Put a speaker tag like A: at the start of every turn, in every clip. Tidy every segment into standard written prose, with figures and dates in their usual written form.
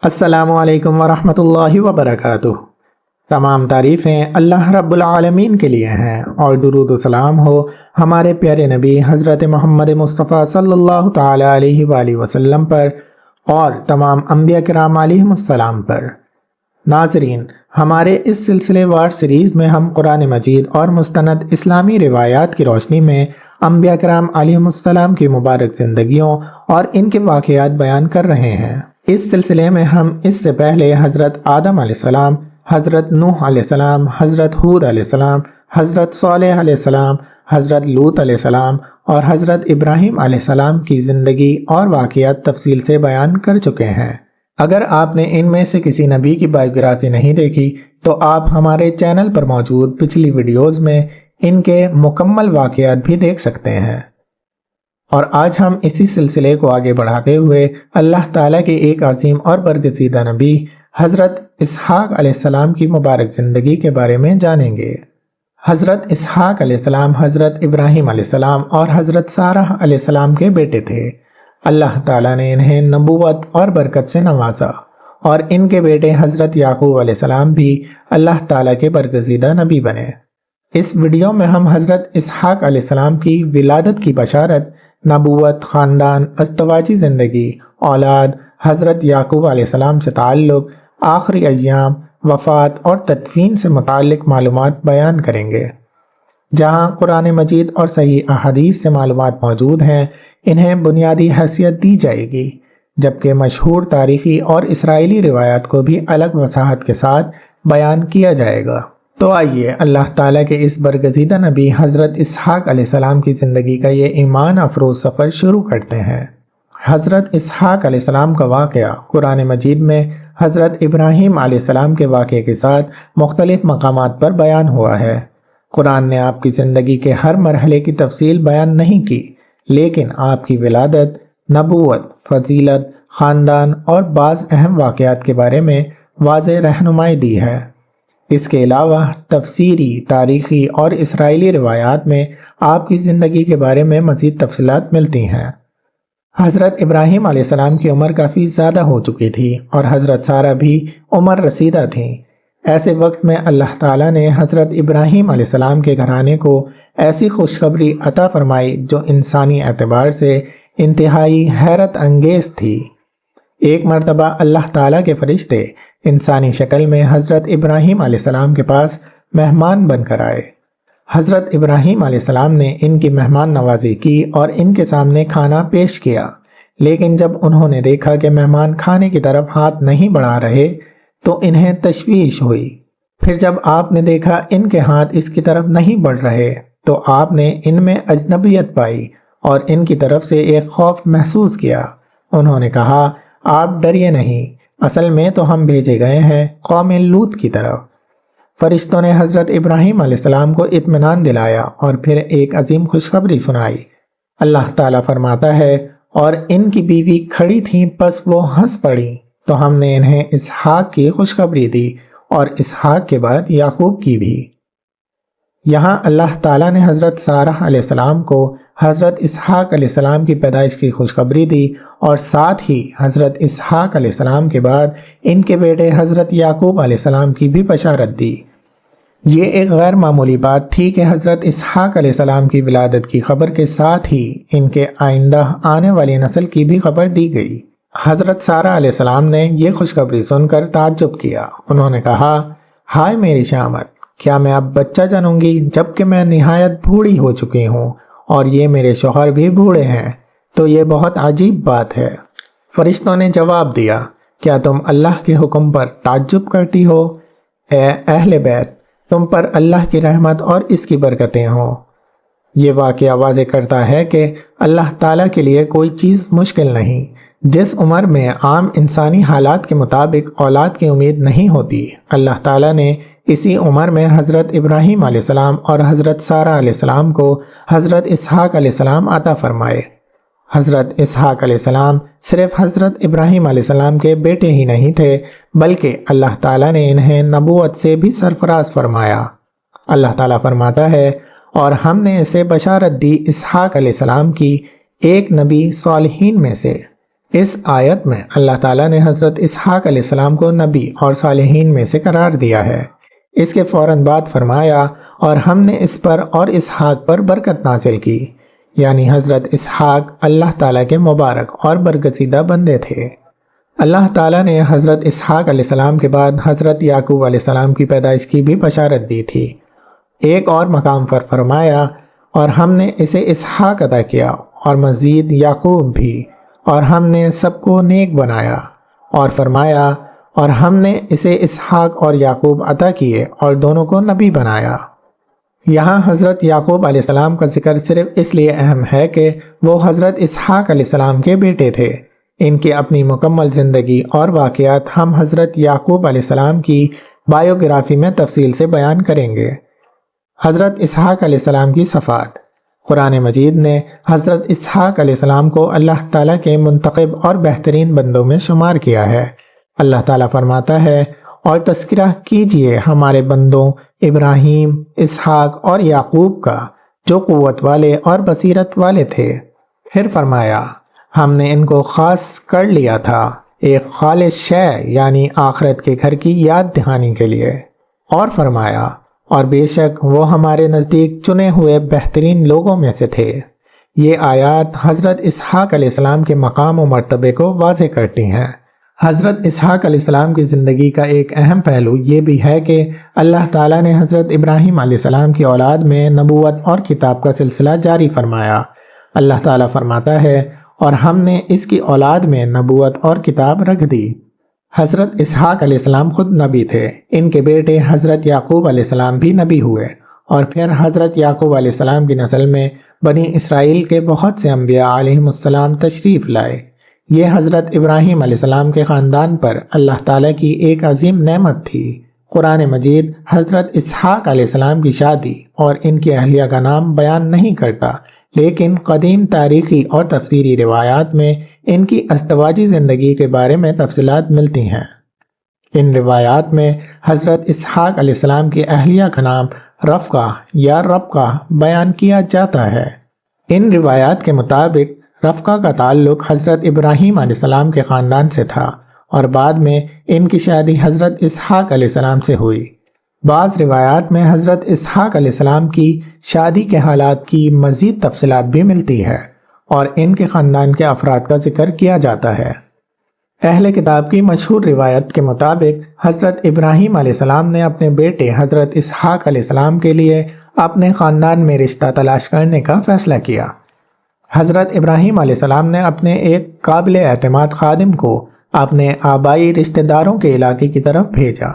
A: السلام علیکم ورحمۃ اللہ وبرکاتہ۔ تمام تعریفیں اللہ رب العالمین کے لیے ہیں اور درود و سلام ہو ہمارے پیارے نبی حضرت محمد مصطفیٰ صلی اللہ تعالی علیہ وآلہ وسلم پر اور تمام انبیاء کرام علیہم السلام پر۔ ناظرین، ہمارے اس سلسلے وار سیریز میں ہم قرآن مجید اور مستند اسلامی روایات کی روشنی میں انبیاء کرام علیہم السلام کی مبارک زندگیوں اور ان کے واقعات بیان کر رہے ہیں۔ اس سلسلے میں ہم اس سے پہلے حضرت آدم علیہ السلام، حضرت نوح علیہ السلام، حضرت ہود علیہ السلام، حضرت صالح علیہ السلام، حضرت لوط علیہ السلام اور حضرت ابراہیم علیہ السلام کی زندگی اور واقعات تفصیل سے بیان کر چکے ہیں۔ اگر آپ نے ان میں سے کسی نبی کی بائیوگرافی نہیں دیکھی تو آپ ہمارے چینل پر موجود پچھلی ویڈیوز میں ان کے مکمل واقعات بھی دیکھ سکتے ہیں۔ اور آج ہم اسی سلسلے کو آگے بڑھاتے ہوئے اللہ تعالیٰ کے ایک عظیم اور برگزیدہ نبی حضرت اسحاق علیہ السلام کی مبارک زندگی کے بارے میں جانیں گے۔ حضرت اسحاق علیہ السلام حضرت ابراہیم علیہ السلام اور حضرت سارہ علیہ السلام کے بیٹے تھے۔ اللہ تعالیٰ نے انہیں نبوت اور برکت سے نوازا اور ان کے بیٹے حضرت یعقوب علیہ السلام بھی اللہ تعالیٰ کے برگزیدہ نبی بنے۔ اس ویڈیو میں ہم حضرت اسحاق علیہ السلام کی ولادت کی بشارت، نبوت، خاندان، ازدواجی زندگی، اولاد، حضرت یعقوب علیہ السلام سے تعلق، آخری ایام، وفات اور تدفین سے متعلق معلومات بیان کریں گے۔ جہاں قرآن مجید اور صحیح احادیث سے معلومات موجود ہیں، انہیں بنیادی حیثیت دی جائے گی، جبکہ مشہور تاریخی اور اسرائیلی روایات کو بھی الگ وضاحت کے ساتھ بیان کیا جائے گا۔ تو آئیے اللہ تعالیٰ کے اس برگزیدہ نبی حضرت اسحاق علیہ السلام کی زندگی کا یہ ایمان افروز سفر شروع کرتے ہیں۔ حضرت اسحاق علیہ السلام کا واقعہ قرآن مجید میں حضرت ابراہیم علیہ السلام کے واقعے کے ساتھ مختلف مقامات پر بیان ہوا ہے۔ قرآن نے آپ کی زندگی کے ہر مرحلے کی تفصیل بیان نہیں کی، لیکن آپ کی ولادت، نبوت، فضیلت، خاندان اور بعض اہم واقعات کے بارے میں واضح رہنمائی دی ہے۔ اس کے علاوہ تفسیری، تاریخی اور اسرائیلی روایات میں آپ کی زندگی کے بارے میں مزید تفصیلات ملتی ہیں۔ حضرت ابراہیم علیہ السلام کی عمر کافی زیادہ ہو چکی تھی اور حضرت سارہ بھی عمر رسیدہ تھیں۔ ایسے وقت میں اللہ تعالیٰ نے حضرت ابراہیم علیہ السلام کے گھرانے کو ایسی خوشخبری عطا فرمائی جو انسانی اعتبار سے انتہائی حیرت انگیز تھی۔ ایک مرتبہ اللہ تعالیٰ کے فرشتے انسانی شکل میں حضرت ابراہیم علیہ السلام کے پاس مہمان بن کر آئے۔ حضرت ابراہیم علیہ السلام نے ان کی مہمان نوازی کی اور ان کے سامنے کھانا پیش کیا، لیکن جب انہوں نے دیکھا کہ مہمان کھانے کی طرف ہاتھ نہیں بڑھا رہے تو انہیں تشویش ہوئی۔ پھر جب آپ نے دیکھا ان کے ہاتھ اس کی طرف نہیں بڑھ رہے تو آپ نے ان میں اجنبیت پائی اور ان کی طرف سے ایک خوف محسوس کیا۔ انہوں نے کہا، آپ ڈریے نہیں، اصل میں تو ہم بھیجے گئے ہیں قوم لوط کی طرف۔ فرشتوں نے حضرت ابراہیم علیہ السلام کو اطمینان دلایا اور پھر ایک عظیم خوشخبری سنائی۔ اللہ تعالیٰ فرماتا ہے، اور ان کی بیوی کھڑی تھیں پس وہ ہنس پڑی تو ہم نے انہیں اسحاق کی خوشخبری دی اور اسحاق کے بعد یعقوب کی بھی۔ یہاں اللہ تعالیٰ نے حضرت سارہ علیہ السلام کو حضرت اسحاق علیہ السلام کی پیدائش کی خوشخبری دی اور ساتھ ہی حضرت اسحاق علیہ السلام کے بعد ان کے بیٹے حضرت یعقوب علیہ السلام کی بھی بشارت دی۔ یہ ایک غیر معمولی بات تھی کہ حضرت اسحاق علیہ السلام کی ولادت کی خبر کے ساتھ ہی ان کے آئندہ آنے والی نسل کی بھی خبر دی گئی۔ حضرت سارہ علیہ السلام نے یہ خوشخبری سن کر تعجب کیا۔ انہوں نے کہا، ہائے میری شامت، کیا میں اب بچہ جنوں گی جبکہ میں نہایت بوڑھی ہو چکی ہوں اور یہ میرے شوہر بھی بوڑھے ہیں؟ تو یہ بہت عجیب بات ہے۔ فرشتوں نے جواب دیا، کیا تم اللہ کے حکم پر تعجب کرتی ہو؟ اے اہل بیت، تم پر اللہ کی رحمت اور اس کی برکتیں ہوں۔ یہ واقعہ واضح کرتا ہے کہ اللہ تعالیٰ کے لیے کوئی چیز مشکل نہیں۔ جس عمر میں عام انسانی حالات کے مطابق اولاد کی امید نہیں ہوتی، اللہ تعالیٰ نے اسی عمر میں حضرت ابراہیم علیہ السلام اور حضرت سارہ علیہ السلام کو حضرت اسحاق علیہ السلام عطا فرمائے۔ حضرت اسحاق علیہ السلام صرف حضرت ابراہیم علیہ السلام کے بیٹے ہی نہیں تھے، بلکہ اللہ تعالیٰ نے انہیں نبوت سے بھی سرفراز فرمایا۔ اللہ تعالیٰ فرماتا ہے، اور ہم نے اسے بشارت دی اسحاق علیہ السلام کی، ایک نبی صالحین میں سے۔ اس آیت میں اللہ تعالیٰ نے حضرت اسحاق علیہ السلام کو نبی اور صالحین میں سے قرار دیا ہے۔ اس کے فوراً بعد فرمایا اور ہم نے اس پر اور اسحاق پر برکت نازل کی، یعنی حضرت اسحاق اللہ تعالیٰ کے مبارک اور برگزیدہ بندے تھے۔ اللہ تعالیٰ نے حضرت اسحاق علیہ السلام کے بعد حضرت یعقوب علیہ السلام کی پیدائش کی بھی بشارت دی تھی۔ ایک اور مقام پر فرمایا اور ہم نے اسے اسحاق عطا کیا اور مزید یعقوب بھی، اور ہم نے سب کو نیک بنایا، اور فرمایا اور ہم نے اسے اسحاق اور یعقوب عطا کیے اور دونوں کو نبی بنایا۔ یہاں حضرت یعقوب علیہ السلام کا ذکر صرف اس لیے اہم ہے کہ وہ حضرت اسحاق علیہ السلام کے بیٹے تھے۔ ان کی اپنی مکمل زندگی اور واقعات ہم حضرت یعقوب علیہ السلام کی بائیوگرافی میں تفصیل سے بیان کریں گے۔ حضرت اسحاق علیہ السلام کی صفات۔ قرآن مجید نے حضرت اسحاق علیہ السلام کو اللہ تعالیٰ کے منتخب اور بہترین بندوں میں شمار کیا ہے۔ اللہ تعالیٰ فرماتا ہے اور تذکرہ کیجئے ہمارے بندوں ابراہیم، اسحاق اور یعقوب کا، جو قوت والے اور بصیرت والے تھے۔ پھر فرمایا ہم نے ان کو خاص کر لیا تھا ایک خالص شے، یعنی آخرت کے گھر کی یاد دہانی کے لیے۔ اور فرمایا اور بے شک وہ ہمارے نزدیک چنے ہوئے بہترین لوگوں میں سے تھے۔ یہ آیات حضرت اسحاق علیہ السلام کے مقام و مرتبے کو واضح کرتی ہیں۔ حضرت اسحاق علیہ السلام کی زندگی کا ایک اہم پہلو یہ بھی ہے کہ اللہ تعالیٰ نے حضرت ابراہیم علیہ السلام کی اولاد میں نبوت اور کتاب کا سلسلہ جاری فرمایا۔ اللہ تعالیٰ فرماتا ہے اور ہم نے اس کی اولاد میں نبوت اور کتاب رکھ دی۔ حضرت اسحاق علیہ السلام خود نبی تھے۔ ان کے بیٹے حضرت یعقوب علیہ السلام بھی نبی ہوئے، اور پھر حضرت یعقوب علیہ السلام کی نسل میں بنی اسرائیل کے بہت سے انبیاء علیہم السلام تشریف لائے۔ یہ حضرت ابراہیم علیہ السلام کے خاندان پر اللہ تعالیٰ کی ایک عظیم نعمت تھی۔ قرآن مجید حضرت اسحاق علیہ السلام کی شادی اور ان کی اہلیہ کا نام بیان نہیں کرتا، لیکن قدیم تاریخی اور تفسیری روایات میں ان کی ازدواجی زندگی کے بارے میں تفصیلات ملتی ہیں۔ ان روایات میں حضرت اسحاق علیہ السلام کی اہلیہ کا نام رفقہ یا ربقہ بیان کیا جاتا ہے۔ ان روایات کے مطابق رفقہ کا تعلق حضرت ابراہیم علیہ السلام کے خاندان سے تھا، اور بعد میں ان کی شادی حضرت اسحاق علیہ السلام سے ہوئی۔ بعض روایات میں حضرت اسحاق علیہ السلام کی شادی کے حالات کی مزید تفصیلات بھی ملتی ہے، اور ان کے خاندان کے افراد کا ذکر کیا جاتا ہے۔ اہل کتاب کی مشہور روایت کے مطابق حضرت ابراہیم علیہ السلام نے اپنے بیٹے حضرت اسحاق علیہ السلام کے لیے اپنے خاندان میں رشتہ تلاش کرنے کا فیصلہ کیا۔ حضرت ابراہیم علیہ السلام نے اپنے ایک قابل اعتماد خادم کو اپنے آبائی رشتہ داروں کے علاقے کی طرف بھیجا۔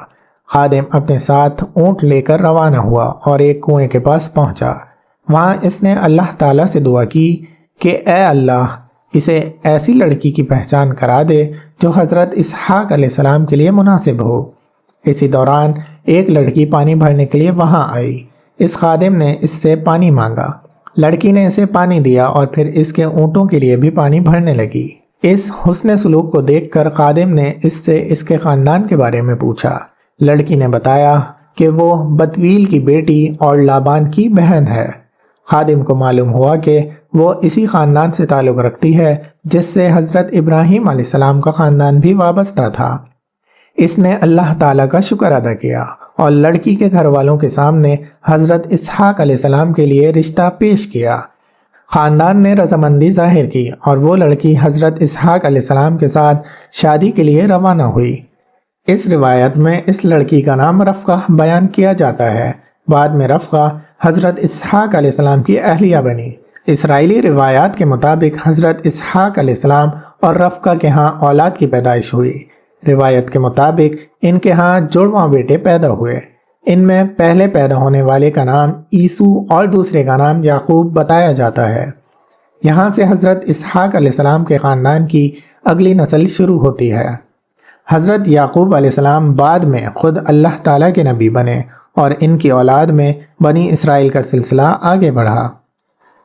A: خادم اپنے ساتھ اونٹ لے کر روانہ ہوا اور ایک کنویں کے پاس پہنچا۔ وہاں اس نے اللہ تعالیٰ سے دعا کی کہ اے اللہ، اسے ایسی لڑکی کی پہچان کرا دے جو حضرت اسحاق علیہ السلام کے لیے مناسب ہو۔ اسی دوران ایک لڑکی پانی بھرنے کے لیے وہاں آئی۔ اس خادم نے اس سے پانی مانگا۔ لڑکی نے اسے پانی دیا اور پھر اس کے اونٹوں کے لیے بھی پانی بھرنے لگی۔ اس حسن سلوک کو دیکھ کر خادم نے اس سے اس کے خاندان کے بارے میں پوچھا۔ لڑکی نے بتایا کہ وہ بتویل کی بیٹی اور لابان کی بہن ہے۔ خادم کو معلوم ہوا کہ وہ اسی خاندان سے تعلق رکھتی ہے جس سے حضرت ابراہیم علیہ السلام کا خاندان بھی وابستہ تھا۔ اس نے اللہ تعالیٰ کا شکر ادا کیا اور لڑکی کے گھر والوں کے سامنے حضرت اسحاق علیہ السلام کے لیے رشتہ پیش کیا۔ خاندان نے رضامندی ظاہر کی اور وہ لڑکی حضرت اسحاق علیہ السلام کے ساتھ شادی کے لیے روانہ ہوئی۔ اس روایت میں اس لڑکی کا نام رفقہ بیان کیا جاتا ہے۔ بعد میں رفقہ حضرت اسحاق علیہ السلام کی اہلیہ بنی۔ اسرائیلی روایات کے مطابق حضرت اسحاق علیہ السلام اور رفقہ کے ہاں اولاد کی پیدائش ہوئی۔ روایت کے مطابق ان کے ہاں جڑواں بیٹے پیدا ہوئے۔ ان میں پہلے پیدا ہونے والے کا نام عیسو اور دوسرے کا نام یعقوب بتایا جاتا ہے۔ یہاں سے حضرت اسحاق علیہ السلام کے خاندان کی اگلی نسل شروع ہوتی ہے۔ حضرت یعقوب علیہ السلام بعد میں خود اللہ تعالیٰ کے نبی بنے اور ان کی اولاد میں بنی اسرائیل کا سلسلہ آگے بڑھا۔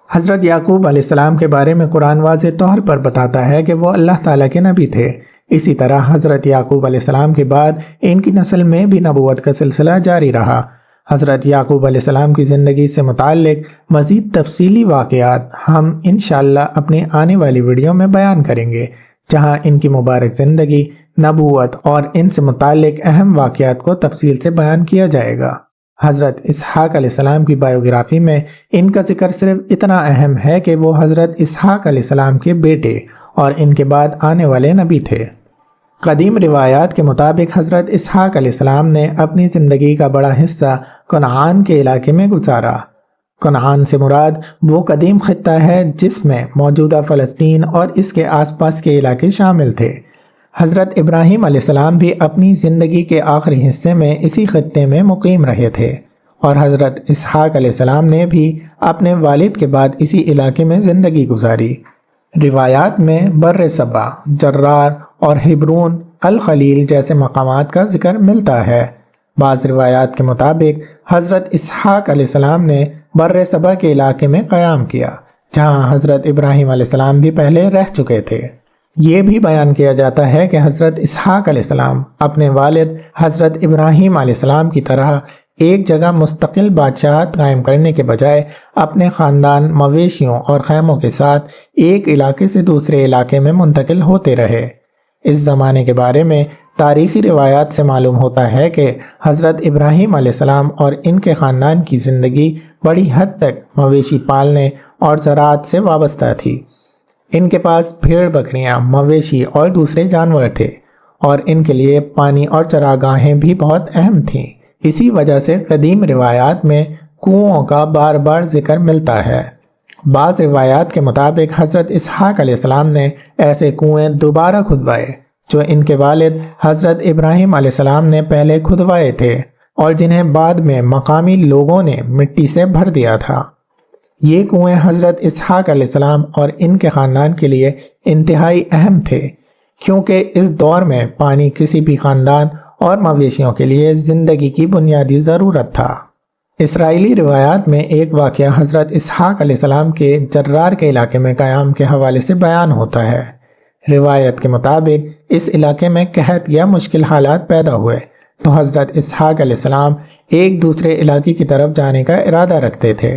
A: حضرت یعقوب علیہ السلام کے بارے میں قرآن واضح طور پر بتاتا ہے کہ وہ اللہ تعالیٰ کے نبی تھے۔ اسی طرح حضرت یعقوب علیہ السلام کے بعد ان کی نسل میں بھی نبوت کا سلسلہ جاری رہا۔ حضرت یعقوب علیہ السلام کی زندگی سے متعلق مزید تفصیلی واقعات ہم انشاءاللہ اپنی آنے والی ویڈیو میں بیان کریں گے۔ جہاں ان کی مبارک زندگی، نبوت اور ان سے متعلق اہم واقعات کو تفصیل سے بیان کیا جائے گا۔ حضرت اسحاق علیہ السلام کی بائیوگرافی میں ان کا ذکر صرف اتنا اہم ہے کہ وہ حضرت اسحاق علیہ السلام کے بیٹے اور ان کے بعد آنے والے نبی تھے۔ قدیم روایات کے مطابق حضرت اسحاق علیہ السلام نے اپنی زندگی کا بڑا حصہ کنعان کے علاقے میں گزارا۔ کنعان سے مراد وہ قدیم خطہ ہے جس میں موجودہ فلسطین اور اس کے آس پاس کے علاقے شامل تھے۔ حضرت ابراہیم علیہ السلام بھی اپنی زندگی کے آخری حصے میں اسی خطے میں مقیم رہے تھے، اور حضرت اسحاق علیہ السلام نے بھی اپنے والد کے بعد اسی علاقے میں زندگی گزاری۔ روایات میں بر سبا، جرار اور ہبرون، الخلیل جیسے مقامات کا ذکر ملتا ہے۔ بعض روایات کے مطابق حضرت اسحاق علیہ السلام نے بر سبا کے علاقے میں قیام کیا، جہاں حضرت ابراہیم علیہ السلام بھی پہلے رہ چکے تھے۔ یہ بھی بیان کیا جاتا ہے کہ حضرت اسحاق علیہ السلام اپنے والد حضرت ابراہیم علیہ السلام کی طرح ایک جگہ مستقل بادشاہت قائم کرنے کے بجائے اپنے خاندان، مویشیوں اور خیموں کے ساتھ ایک علاقے سے دوسرے علاقے میں منتقل ہوتے رہے۔ اس زمانے کے بارے میں تاریخی روایات سے معلوم ہوتا ہے کہ حضرت ابراہیم علیہ السلام اور ان کے خاندان کی زندگی بڑی حد تک مویشی پالنے اور زراعت سے وابستہ تھی۔ ان کے پاس بھیڑ بکریاں، مویشی اور دوسرے جانور تھے، اور ان کے لیے پانی اور چراگاہیں بھی بہت اہم تھیں۔ اسی وجہ سے قدیم روایات میں کنوؤں کا بار بار ذکر ملتا ہے۔ بعض روایات کے مطابق حضرت اسحاق علیہ السلام نے ایسے کنویں دوبارہ کھدوائے جو ان کے والد حضرت ابراہیم علیہ السلام نے پہلے کھدوائے تھے، اور جنہیں بعد میں مقامی لوگوں نے مٹی سے بھر دیا تھا۔ یہ کنویں حضرت اسحاق علیہ السلام اور ان کے خاندان کے لیے انتہائی اہم تھے، کیونکہ اس دور میں پانی کسی بھی خاندان اور مویشیوں کے لیے زندگی کی بنیادی ضرورت تھا۔ اسرائیلی روایات میں ایک واقعہ حضرت اسحاق علیہ السلام کے جرار کے علاقے میں قیام کے حوالے سے بیان ہوتا ہے۔ روایت کے مطابق اس علاقے میں قحط یا مشکل حالات پیدا ہوئے تو حضرت اسحاق علیہ السلام ایک دوسرے علاقے کی طرف جانے کا ارادہ رکھتے تھے،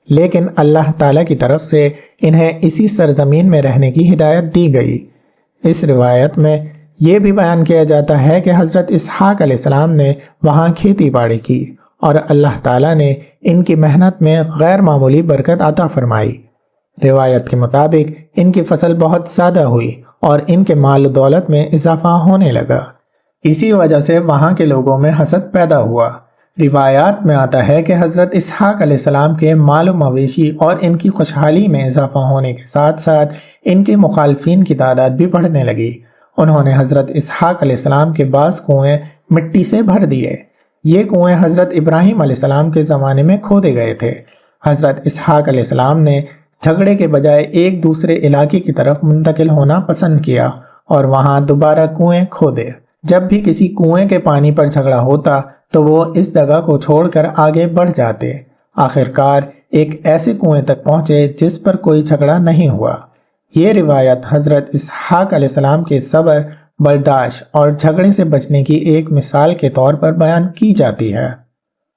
A: لیکن اللہ تعالیٰ کی طرف سے انہیں اسی سرزمین میں رہنے کی ہدایت دی گئی۔ اس روایت میں یہ بھی بیان کیا جاتا ہے کہ حضرت اسحاق علیہ السلام نے وہاں کھیتی باڑی کی، اور اللہ تعالیٰ نے ان کی محنت میں غیر معمولی برکت عطا فرمائی۔ روایت کے مطابق ان کی فصل بہت زیادہ ہوئی اور ان کے مال و دولت میں اضافہ ہونے لگا۔ اسی وجہ سے وہاں کے لوگوں میں حسد پیدا ہوا۔ روایات میں آتا ہے کہ حضرت اسحاق علیہ السلام کے مال و مویشی اور ان کی خوشحالی میں اضافہ ہونے کے ساتھ ساتھ ان کے مخالفین کی تعداد بھی بڑھنے لگی۔ انہوں نے حضرت اسحاق علیہ السلام کے بعض کنویں مٹی سے بھر دیے۔ یہ کنویں حضرت ابراہیم علیہ السلام کے زمانے میں کھودے گئے تھے۔ حضرت اسحاق علیہ السلام نے جھگڑے کے بجائے ایک دوسرے علاقے کی طرف منتقل ہونا پسند کیا اور وہاں دوبارہ کنویں کھودے۔ جب بھی کسی کنویں کے پانی پر جھگڑا ہوتا تو وہ اس جگہ کو چھوڑ کر آگے بڑھ جاتے۔ آخرکار ایک ایسے کنویں تک پہنچے جس پر کوئی جھگڑا نہیں ہوا۔ یہ روایت حضرت اسحاق علیہ السلام کے صبر، برداشت اور جھگڑے سے بچنے کی ایک مثال کے طور پر بیان کی جاتی ہے۔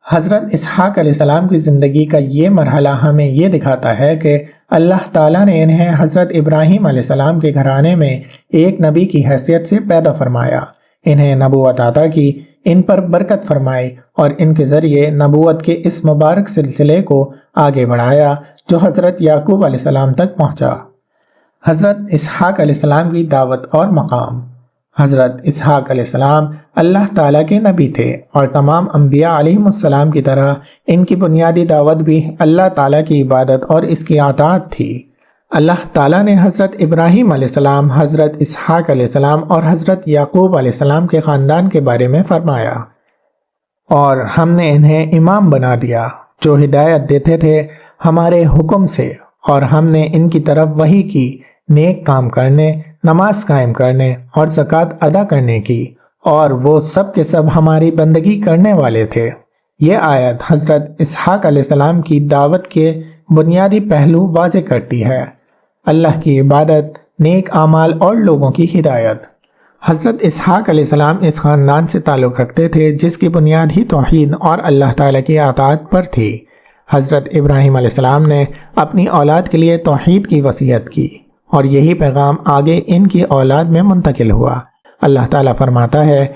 A: حضرت اسحاق علیہ السلام کی زندگی کا یہ مرحلہ ہمیں یہ دکھاتا ہے کہ اللہ تعالیٰ نے انہیں حضرت ابراہیم علیہ السلام کے گھرانے میں ایک نبی کی حیثیت سے پیدا فرمایا، انہیں نبوت عطا کی، ان پر برکت فرمائی اور ان کے ذریعے نبوت کے اس مبارک سلسلے کو آگے بڑھایا جو حضرت یعقوب علیہ السلام تک پہنچا۔ حضرت اسحاق علیہ السلام کی دعوت اور مقام۔ حضرت اسحاق علیہ السلام اللہ تعالیٰ کے نبی تھے، اور تمام انبیاء علیہ السلام کی طرح ان کی بنیادی دعوت بھی اللہ تعالیٰ کی عبادت اور اس کی اطاعت تھی۔ اللہ تعالیٰ نے حضرت ابراہیم علیہ السلام، حضرت اسحاق علیہ السلام اور حضرت یعقوب علیہ السلام کے خاندان کے بارے میں فرمایا، اور ہم نے انہیں امام بنا دیا جو ہدایت دیتے تھے ہمارے حکم سے، اور ہم نے ان کی طرف وحی کی نیک کام کرنے، نماز قائم کرنے اور زکوٰۃ ادا کرنے کی، اور وہ سب کے سب ہماری بندگی کرنے والے تھے۔ یہ آیت حضرت اسحاق علیہ السلام کی دعوت کے بنیادی پہلو واضح کرتی ہے: اللہ کی عبادت، نیک اعمال اور لوگوں کی ہدایت۔ حضرت اسحاق علیہ السلام اس خاندان سے تعلق رکھتے تھے جس کی بنیاد ہی توحید اور اللہ تعالیٰ کی اطاعت پر تھی۔ حضرت ابراہیم علیہ السلام نے اپنی اولاد کے لیے توحید کی وصیت کی، اور یہی پیغام آگے ان کی اولاد میں منتقل ہوا۔ اللہ تعالیٰ فرماتا ہے،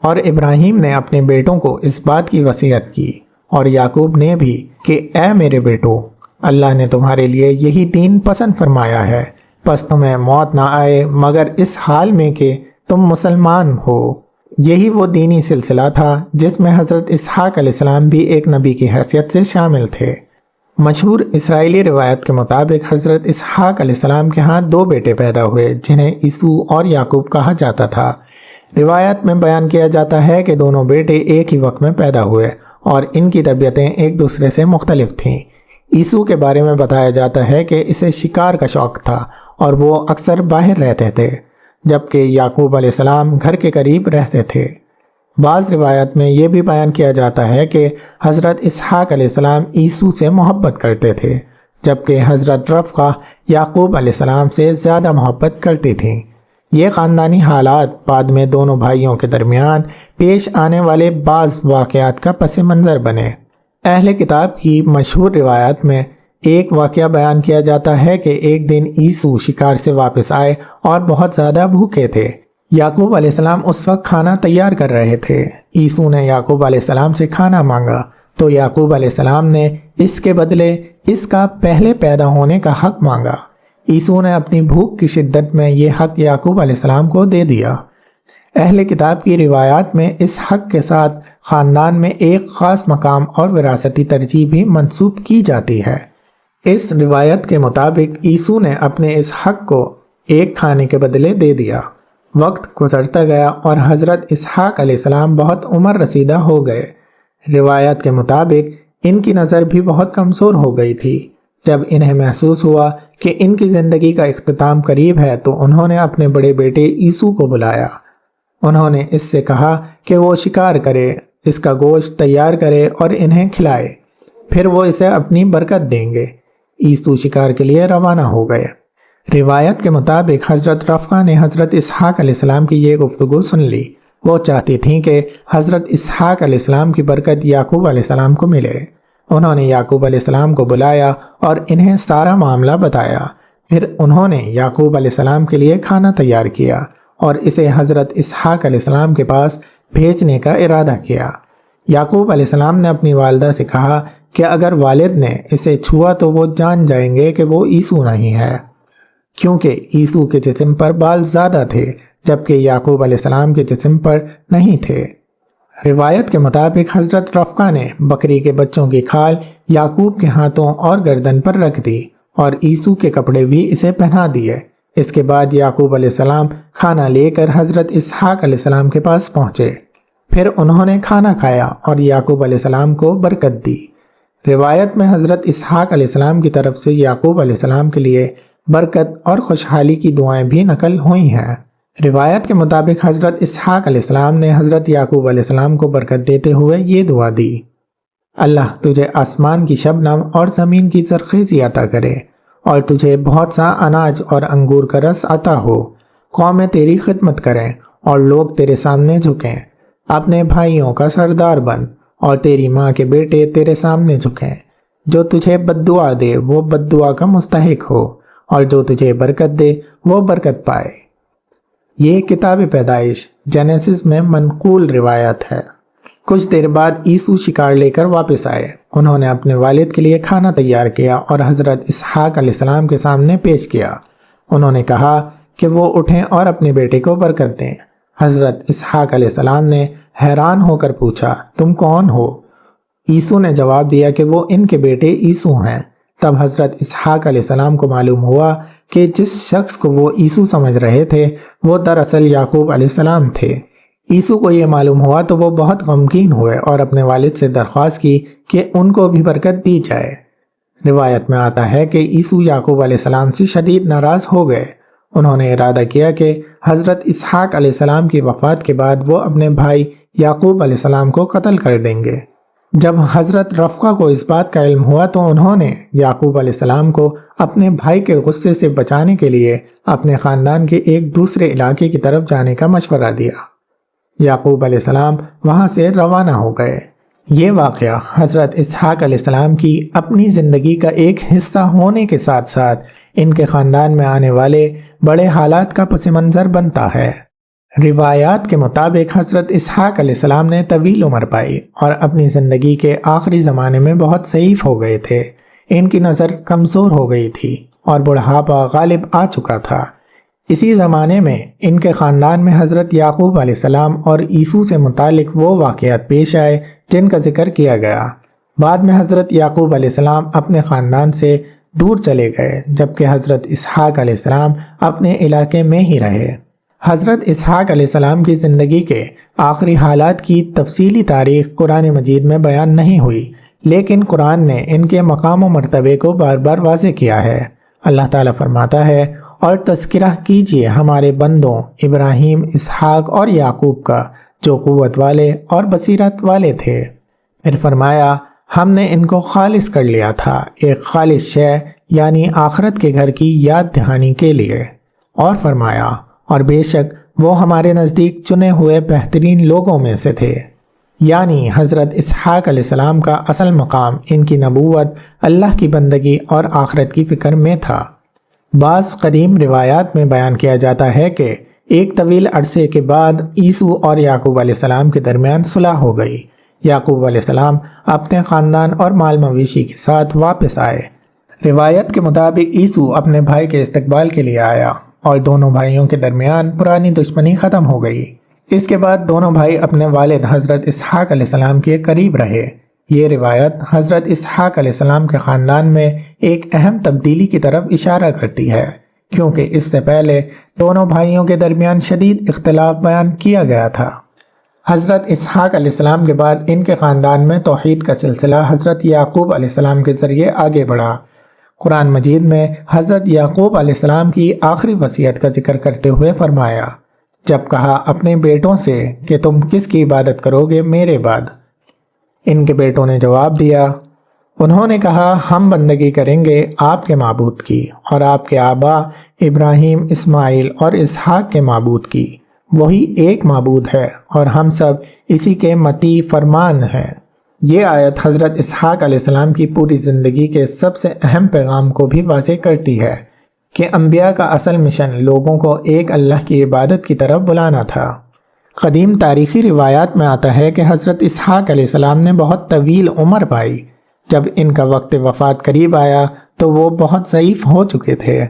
A: اور ابراہیم نے اپنے بیٹوں کو اس بات کی وصیت کی، اور یعقوب نے بھی، کہ اے میرے بیٹو، اللہ نے تمہارے لیے یہی دین پسند فرمایا ہے، پس تمہیں موت نہ آئے مگر اس حال میں کہ تم مسلمان ہو۔ یہی وہ دینی سلسلہ تھا جس میں حضرت اسحاق علیہ السلام بھی ایک نبی کی حیثیت سے شامل تھے۔ مشہور اسرائیلی روایت کے مطابق حضرت اسحاق علیہ السلام کے ہاں 2 بیٹے پیدا ہوئے جنہیں عیسو اور یعقوب کہا جاتا تھا۔ روایت میں بیان کیا جاتا ہے کہ دونوں بیٹے ایک ہی وقت میں پیدا ہوئے اور ان کی طبیعتیں ایک دوسرے سے مختلف تھیں۔ عیسو کے بارے میں بتایا جاتا ہے کہ اسے شکار کا شوق تھا اور وہ اکثر باہر رہتے تھے، جبکہ یعقوب علیہ السلام گھر کے قریب رہتے تھے۔ بعض روایت میں یہ بھی بیان کیا جاتا ہے کہ حضرت اسحاق علیہ السلام عیسو سے محبت کرتے تھے، جبکہ حضرت رفقہ یعقوب علیہ السلام سے زیادہ محبت کرتی تھیں۔ یہ خاندانی حالات بعد میں دونوں بھائیوں کے درمیان پیش آنے والے بعض واقعات کا پس منظر بنے۔ اہل کتاب کی مشہور روایت میں ایک واقعہ بیان کیا جاتا ہے کہ ایک دن عیسو شکار سے واپس آئے اور بہت زیادہ بھوکے تھے۔ یعقوب علیہ السلام اس وقت کھانا تیار کر رہے تھے۔ عیسو نے یعقوب علیہ السلام سے کھانا مانگا تو یعقوب علیہ السلام نے اس کے بدلے اس کا پہلے پیدا ہونے کا حق مانگا۔ عیسو نے اپنی بھوک کی شدت میں یہ حق یعقوب علیہ السلام کو دے دیا۔ اہل کتاب کی روایات میں اس حق کے ساتھ خاندان میں ایک خاص مقام اور وراثتی ترجیح بھی منسوب کی جاتی ہے۔ اس روایت کے مطابق عیسو نے اپنے اس حق کو ایک کھانے کے بدلے دے دیا۔ وقت گزرتا گیا اور حضرت اسحاق علیہ السلام بہت عمر رسیدہ ہو گئے۔ روایت کے مطابق ان کی نظر بھی بہت کمزور ہو گئی تھی۔ جب انہیں محسوس ہوا کہ ان کی زندگی کا اختتام قریب ہے تو انہوں نے اپنے بڑے بیٹے عیسو کو بلایا۔ انہوں نے اس سے کہا کہ وہ شکار کرے، اس کا گوشت تیار کرے اور انہیں کھلائے، پھر وہ اسے اپنی برکت دیں گے۔ عیسو شکار کے لیے روانہ ہو گئے۔ روایت کے مطابق حضرت رفقہ نے حضرت اسحاق علیہ السلام کی یہ گفتگو سن لی۔ وہ چاہتی تھیں کہ حضرت اسحاق علیہ السلام کی برکت یعقوب علیہ السلام کو ملے۔ انہوں نے یعقوب علیہ السلام کو بلایا اور انہیں سارا معاملہ بتایا۔ پھر انہوں نے یعقوب علیہ السلام کے لیے کھانا تیار کیا اور اسے حضرت اسحاق علیہ السلام کے پاس بھیجنے کا ارادہ کیا۔ یعقوب علیہ السلام نے اپنی والدہ سے کہا کہ اگر والد نے اسے چھوا تو وہ جان جائیں گے کہ وہ عیسو نہیں ہے، کیونکہ عیسو کے جسم پر بال زیادہ تھے جبکہ یعقوب علیہ السلام کے جسم پر نہیں تھے۔ روایت کے مطابق حضرت رفقہ نے بکری کے بچوں کی کھال یعقوب کے ہاتھوں اور گردن پر رکھ دی اور عیسو کے کپڑے بھی اسے پہنا دیے۔ اس کے بعد یعقوب علیہ السلام کھانا لے کر حضرت اسحاق علیہ السلام کے پاس پہنچے۔ پھر انہوں نے کھانا کھایا اور یعقوب علیہ السلام کو برکت دی۔ روایت میں حضرت اسحاق علیہ السلام کی طرف سے یعقوب علیہ السلام کے لیے برکت اور خوشحالی کی دعائیں بھی نقل ہوئی ہیں۔ روایت کے مطابق حضرت اسحاق علیہ السلام نے حضرت یعقوب علیہ السلام کو برکت دیتے ہوئے یہ دعا دی: اللہ تجھے آسمان کی شبنم اور زمین کی زرخیزی عطا کرے اور تجھے بہت سا اناج اور انگور کا رس عطا ہو۔ قومیں تیری خدمت کریں اور لوگ تیرے سامنے جھکیں۔ اپنے بھائیوں کا سردار بن اور تیری ماں کے بیٹے تیرے سامنے جھکیں۔ جو تجھے بد دعا دے وہ بد دعا کا مستحق ہو اور جو تجھے برکت دے وہ برکت پائے۔ یہ کتاب پیدائش جینیسس میں منقول روایت ہے۔ کچھ دیر بعد عیسو شکار لے کر واپس آئے۔ انہوں نے اپنے والد کے لیے کھانا تیار کیا اور حضرت اسحاق علیہ السلام کے سامنے پیش کیا۔ انہوں نے کہا کہ وہ اٹھیں اور اپنے بیٹے کو برکت دیں۔ حضرت اسحاق علیہ السلام نے حیران ہو کر پوچھا، تم کون ہو؟ عیسو نے جواب دیا کہ وہ ان کے بیٹے عیسو ہیں۔ تب حضرت اسحاق علیہ السلام کو معلوم ہوا کہ جس شخص کو وہ عیسو سمجھ رہے تھے وہ دراصل یعقوب علیہ السلام تھے۔ عیسو کو یہ معلوم ہوا تو وہ بہت غمگین ہوئے اور اپنے والد سے درخواست کی کہ ان کو بھی برکت دی جائے۔ روایت میں آتا ہے کہ عیسو یعقوب علیہ السلام سے شدید ناراض ہو گئے۔ انہوں نے ارادہ کیا کہ حضرت اسحاق علیہ السلام کی وفات کے بعد وہ اپنے بھائی یعقوب علیہ السلام کو قتل کر دیں گے۔ جب حضرت رفقہ کو اس بات کا علم ہوا تو انہوں نے یعقوب علیہ السلام کو اپنے بھائی کے غصے سے بچانے کے لیے اپنے خاندان کے ایک دوسرے علاقے کی طرف جانے کا مشورہ دیا۔ یعقوب علیہ السلام وہاں سے روانہ ہو گئے۔ یہ واقعہ حضرت اسحاق علیہ السلام کی اپنی زندگی کا ایک حصہ ہونے کے ساتھ ساتھ ان کے خاندان میں آنے والے بڑے حالات کا پس منظر بنتا ہے۔ روایات کے مطابق حضرت اسحاق علیہ السلام نے طویل عمر پائی اور اپنی زندگی کے آخری زمانے میں بہت ضعیف ہو گئے تھے۔ ان کی نظر کمزور ہو گئی تھی اور بڑھاپا غالب آ چکا تھا۔ اسی زمانے میں ان کے خاندان میں حضرت یعقوب علیہ السلام اور عیسو سے متعلق وہ واقعات پیش آئے جن کا ذکر کیا گیا۔ بعد میں حضرت یعقوب علیہ السلام اپنے خاندان سے دور چلے گئے، جبکہ حضرت اسحاق علیہ السلام اپنے علاقے میں ہی رہے۔ حضرت اسحاق علیہ السلام کی زندگی کے آخری حالات کی تفصیلی تاریخ قرآن مجید میں بیان نہیں ہوئی، لیکن قرآن نے ان کے مقام و مرتبے کو بار بار واضح کیا ہے۔ اللہ تعالیٰ فرماتا ہے، اور تذکرہ کیجئے ہمارے بندوں ابراہیم، اسحاق اور یعقوب کا، جو قوت والے اور بصیرت والے تھے۔ پھر فرمایا، ہم نے ان کو خالص کر لیا تھا، ایک خالص شے یعنی آخرت کے گھر کی یاد دہانی کے لیے۔ اور فرمایا، اور بے شک وہ ہمارے نزدیک چنے ہوئے بہترین لوگوں میں سے تھے۔ یعنی حضرت اسحاق علیہ السلام کا اصل مقام ان کی نبوت، اللہ کی بندگی اور آخرت کی فکر میں تھا۔ بعض قدیم روایات میں بیان کیا جاتا ہے کہ ایک طویل عرصے کے بعد عیسو اور یعقوب علیہ السلام کے درمیان صلح ہو گئی۔ یعقوب علیہ السلام اپنے خاندان اور مال مویشی کے ساتھ واپس آئے۔ روایت کے مطابق عیسو اپنے بھائی کے استقبال کے لیے آیا اور دونوں بھائیوں کے درمیان پرانی دشمنی ختم ہو گئی۔ اس کے بعد دونوں بھائی اپنے والد حضرت اسحاق علیہ السلام کے قریب رہے۔ یہ روایت حضرت اسحاق علیہ السلام کے خاندان میں ایک اہم تبدیلی کی طرف اشارہ کرتی ہے، کیونکہ اس سے پہلے دونوں بھائیوں کے درمیان شدید اختلاف بیان کیا گیا تھا۔ حضرت اسحاق علیہ السلام کے بعد ان کے خاندان میں توحید کا سلسلہ حضرت یعقوب علیہ السلام کے ذریعے آگے بڑھا۔ قرآن مجید میں حضرت یعقوب علیہ السلام کی آخری وصیت کا ذکر کرتے ہوئے فرمایا، جب کہا اپنے بیٹوں سے کہ تم کس کی عبادت کرو گے میرے بعد؟ ان کے بیٹوں نے جواب دیا، انہوں نے کہا ہم بندگی کریں گے آپ کے معبود کی اور آپ کے آبا ابراہیم، اسماعیل اور اسحاق کے معبود کی، وہی ایک معبود ہے اور ہم سب اسی کے مطیع فرمان ہیں۔ یہ آیت حضرت اسحاق علیہ السلام کی پوری زندگی کے سب سے اہم پیغام کو بھی واضح کرتی ہے کہ انبیاء کا اصل مشن لوگوں کو ایک اللہ کی عبادت کی طرف بلانا تھا۔ قدیم تاریخی روایات میں آتا ہے کہ حضرت اسحاق علیہ السلام نے بہت طویل عمر پائی۔ جب ان کا وقت وفات قریب آیا تو وہ بہت ضعیف ہو چکے تھے۔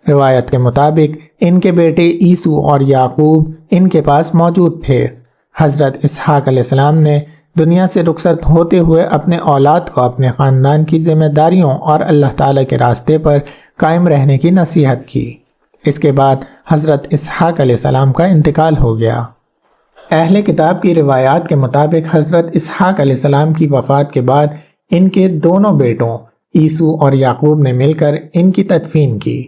A: روایت کے مطابق ان کے بیٹے عیسو اور یعقوب ان کے پاس موجود تھے۔ حضرت اسحاق علیہ السلام نے دنیا سے رخصت ہوتے ہوئے اپنے اولاد کو اپنے خاندان کی ذمہ داریوں اور اللہ تعالیٰ کے راستے پر قائم رہنے کی نصیحت کی۔ اس کے بعد حضرت اسحاق علیہ السلام کا انتقال ہو گیا۔ اہل کتاب کی روایات کے مطابق حضرت اسحاق علیہ السلام کی وفات کے بعد ان کے دونوں بیٹوں عیسو اور یعقوب نے مل کر ان کی تدفین کی۔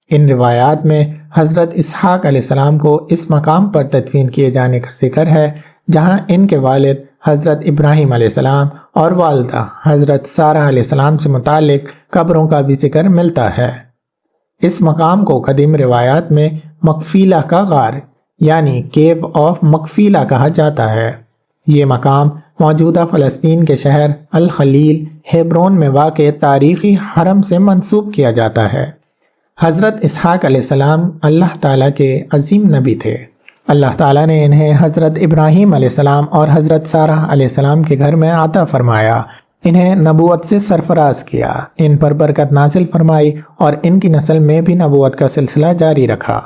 A: ان روایات میں حضرت اسحاق علیہ السلام کو اس مقام پر تدفین کیے جانے کا ذکر ہے جہاں ان کے والد حضرت ابراہیم علیہ السلام اور والدہ حضرت سارہ علیہ السلام سے متعلق قبروں کا بھی ذکر ملتا ہے۔ اس مقام کو قدیم روایات میں مقفیلہ کا غار یعنی کیو آف مقفیلہ کہا جاتا ہے۔ یہ مقام موجودہ فلسطین کے شہر الخلیل ہیبرون میں واقع تاریخی حرم سے منسوب کیا جاتا ہے۔ حضرت اسحاق علیہ السلام اللہ تعالیٰ کے عظیم نبی تھے۔ اللہ تعالیٰ نے انہیں حضرت ابراہیم علیہ السلام اور حضرت سارہ علیہ السلام کے گھر میں عطا فرمایا، انہیں نبوت سے سرفراز کیا، ان پر برکت نازل فرمائی اور ان کی نسل میں بھی نبوت کا سلسلہ جاری رکھا۔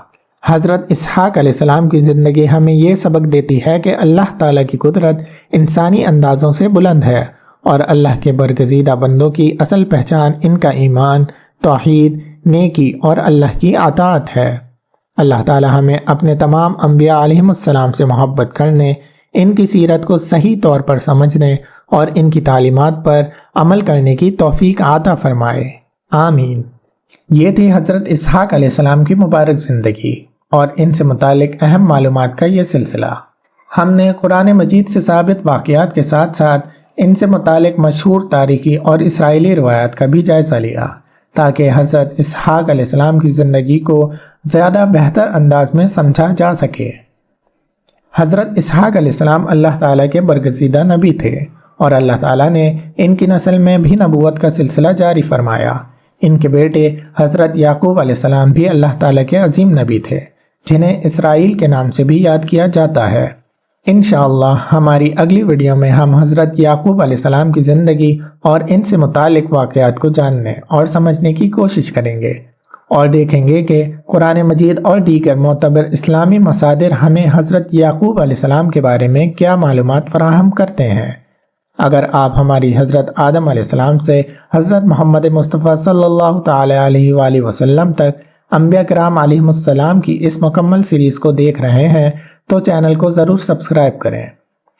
A: حضرت اسحاق علیہ السلام کی زندگی ہمیں یہ سبق دیتی ہے کہ اللہ تعالیٰ کی قدرت انسانی اندازوں سے بلند ہے اور اللہ کے برگزیدہ بندوں کی اصل پہچان ان کا ایمان، توحید، نیکی اور اللہ کی اطاعت ہے۔ اللہ تعالیٰ ہمیں اپنے تمام انبیاء علیہم السلام سے محبت کرنے، ان کی سیرت کو صحیح طور پر سمجھنے اور ان کی تعلیمات پر عمل کرنے کی توفیق عطا فرمائے، آمین۔ یہ تھی حضرت اسحاق علیہ السلام کی مبارک زندگی اور ان سے متعلق اہم معلومات کا یہ سلسلہ۔ ہم نے قرآن مجید سے ثابت واقعات کے ساتھ ساتھ ان سے متعلق مشہور تاریخی اور اسرائیلی روایات کا بھی جائزہ لیا تاکہ حضرت اسحاق علیہ السلام کی زندگی کو زیادہ بہتر انداز میں سمجھا جا سکے۔ حضرت اسحاق علیہ السلام اللہ تعالیٰ کے برگزیدہ نبی تھے اور اللہ تعالیٰ نے ان کی نسل میں بھی نبوت کا سلسلہ جاری فرمایا۔ ان کے بیٹے حضرت یعقوب علیہ السلام بھی اللہ تعالیٰ کے عظیم نبی تھے، جنہیں اسرائیل کے نام سے بھی یاد کیا جاتا ہے۔ انشاءاللہ ہماری اگلی ویڈیو میں ہم حضرت یعقوب علیہ السلام کی زندگی اور ان سے متعلق واقعات کو جاننے اور سمجھنے کی کوشش کریں گے، اور دیکھیں گے کہ قرآن مجید اور دیگر معتبر اسلامی مصادر ہمیں حضرت یعقوب علیہ السلام کے بارے میں کیا معلومات فراہم کرتے ہیں۔ اگر آپ ہماری حضرت آدم علیہ السلام سے حضرت محمد مصطفیٰ صلی اللہ تعالی علیہ وآلہ وسلم تک انبیاء کرام علیہ السلام کی اس مکمل سیریز کو دیکھ رہے ہیں تو چینل کو ضرور سبسکرائب کریں۔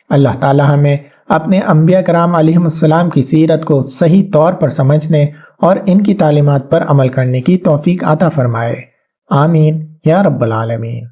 A: اللہ تعالی ہمیں اپنے انبیاء کرام علیہ السلام کی سیرت کو صحیح طور پر سمجھنے اور ان کی تعلیمات پر عمل کرنے کی توفیق عطا فرمائے۔ آمین یا رب العالمین۔